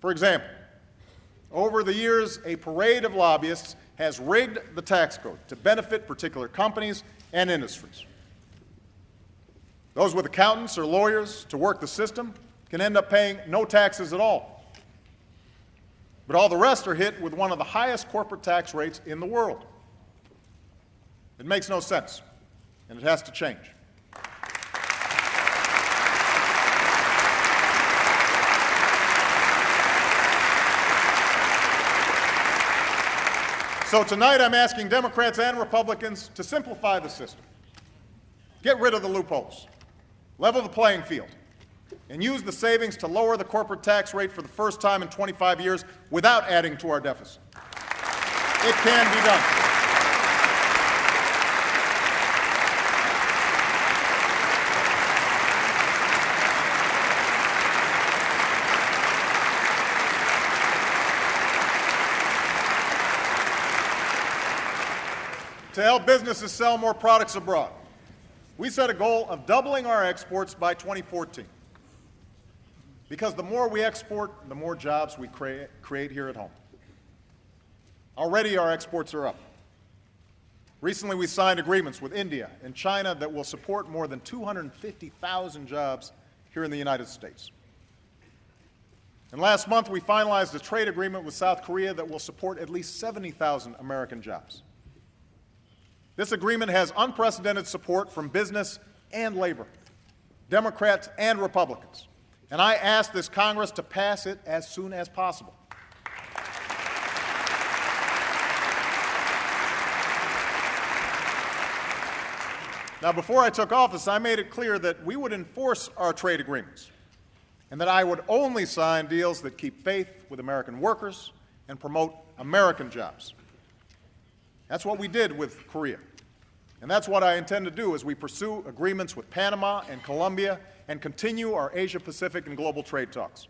For example, over the years, a parade of lobbyists has rigged the tax code to benefit particular companies and industries. Those with accountants or lawyers to work the system can end up paying no taxes at all. But all the rest are hit with one of the highest corporate tax rates in the world. It makes no sense, and it has to change. So tonight I'm asking Democrats and Republicans to simplify the system, get rid of the loopholes, level the playing field, and use the savings to lower the corporate tax rate for the first time in 25 years without adding to our deficit. It can be done. To help businesses sell more products abroad, we set a goal of doubling our exports by 2014. Because the more we export, the more jobs we create here at home. Already our exports are up. Recently we signed agreements with India and China that will support more than 250,000 jobs here in the United States. And last month we finalized a trade agreement with South Korea that will support at least 70,000 American jobs. This agreement has unprecedented support from business and labor, Democrats and Republicans, and I ask this Congress to pass it as soon as possible. Now, before I took office, I made it clear that we would enforce our trade agreements and that I would only sign deals that keep faith with American workers and promote American jobs. That's what we did with Korea, and that's what I intend to do as we pursue agreements with Panama and Colombia and continue our Asia-Pacific and global trade talks.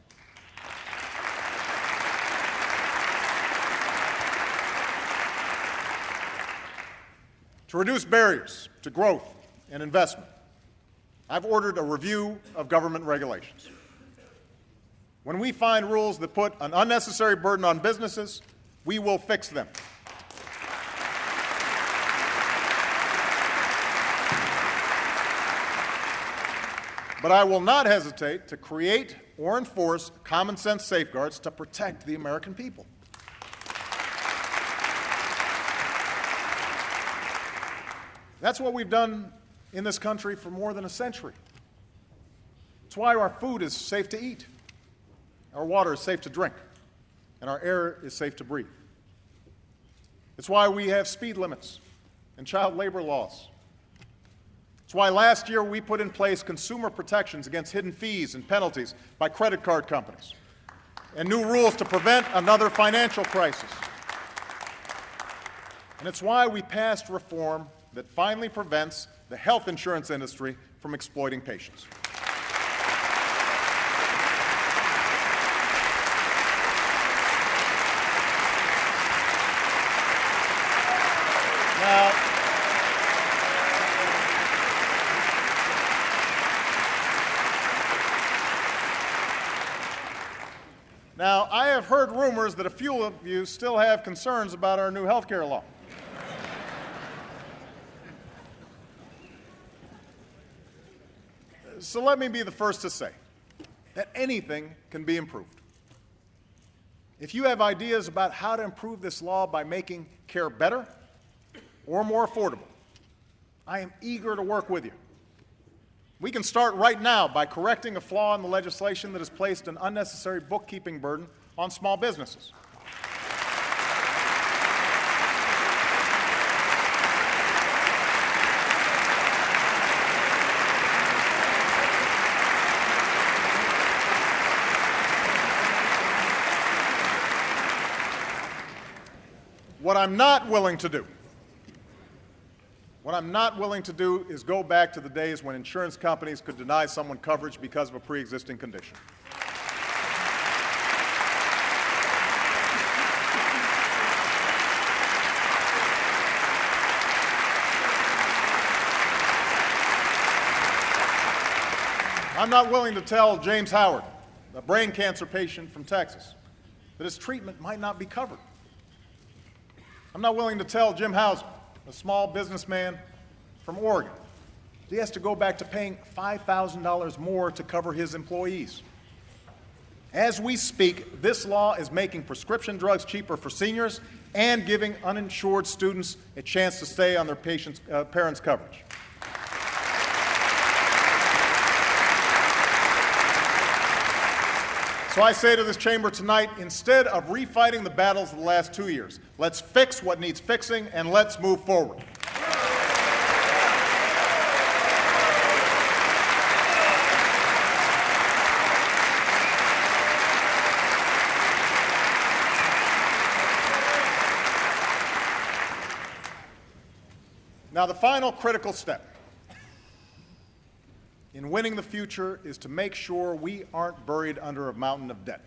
To reduce barriers to growth and investment, I've ordered a review of government regulations. When we find rules that put an unnecessary burden on businesses, we will fix them. But I will not hesitate to create or enforce common sense safeguards to protect the American people. That's what we've done in this country for more than a century. It's why our food is safe to eat, our water is safe to drink, and our air is safe to breathe. It's why we have speed limits and child labor laws. It's why last year we put in place consumer protections against hidden fees and penalties by credit card companies, and new rules to prevent another financial crisis. And it's why we passed reform that finally prevents the health insurance industry from exploiting patients. Now, I have heard rumors that a few of you still have concerns about our new health care law. So let me be the first to say that anything can be improved. If you have ideas about how to improve this law by making care better or more affordable, I am eager to work with you. We can start right now by correcting a flaw in the legislation that has placed an unnecessary bookkeeping burden on small businesses. What I'm not willing to do is go back to the days when insurance companies could deny someone coverage because of a pre-existing condition. I'm not willing to tell James Howard, a brain cancer patient from Texas, that his treatment might not be covered. I'm not willing to tell Jim Hauser, a small businessman from Oregon, that he has to go back to paying $5,000 more to cover his employees. As we speak, this law is making prescription drugs cheaper for seniors and giving uninsured students a chance to stay on their parents' coverage. So I say to this chamber tonight, instead of refighting the battles of the last 2 years, let's fix what needs fixing and let's move forward. Now, the final critical step in winning the future is to make sure we aren't buried under a mountain of debt.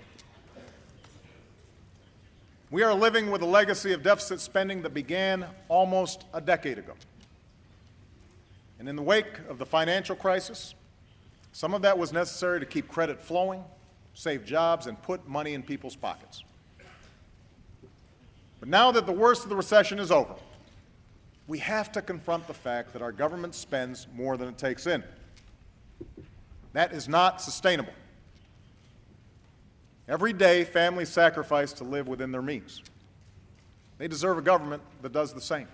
We are living with a legacy of deficit spending that began almost a decade ago. And in the wake of the financial crisis, some of that was necessary to keep credit flowing, save jobs, and put money in people's pockets. But now that the worst of the recession is over, we have to confront the fact that our government spends more than it takes in. That is not sustainable. Every day, families sacrifice to live within their means. They deserve a government that does the same.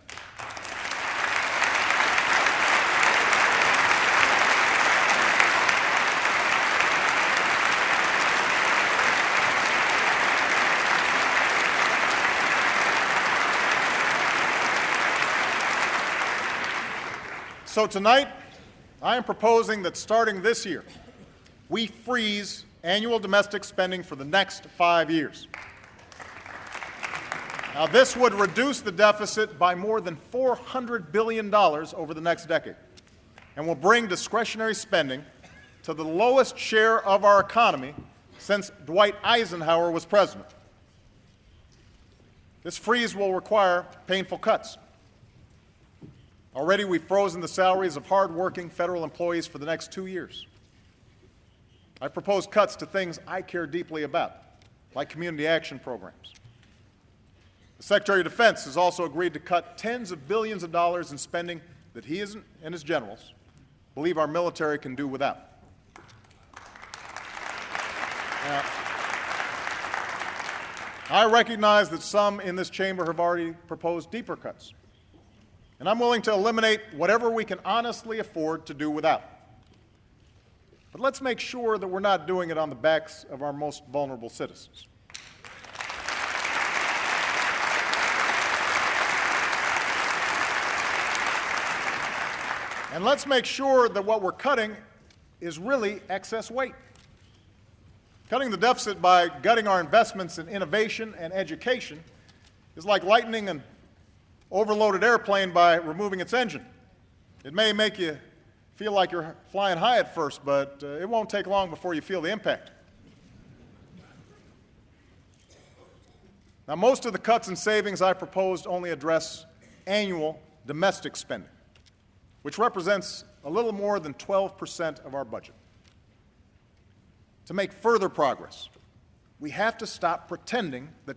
So tonight, I am proposing that starting this year, we freeze annual domestic spending for the next 5 years. Now, this would reduce the deficit by more than $400 billion over the next decade and will bring discretionary spending to the lowest share of our economy since Dwight Eisenhower was president. This freeze will require painful cuts. Already, we've frozen the salaries of hard-working federal employees for the next 2 years. I propose cuts to things I care deeply about, like community action programs. The Secretary of Defense has also agreed to cut tens of billions of dollars in spending that he and his generals believe our military can do without. Now, I recognize that some in this chamber have already proposed deeper cuts, and I'm willing to eliminate whatever we can honestly afford to do without. But let's make sure that we're not doing it on the backs of our most vulnerable citizens. And let's make sure that what we're cutting is really excess weight. Cutting the deficit by gutting our investments in innovation and education is like lightening an overloaded airplane by removing its engine. It may make you feel like you're flying high at first, but it won't take long before you feel the impact. Now, most of the cuts and savings I proposed only address annual domestic spending, which represents a little more than 12% of our budget. To make further progress, we have to stop pretending that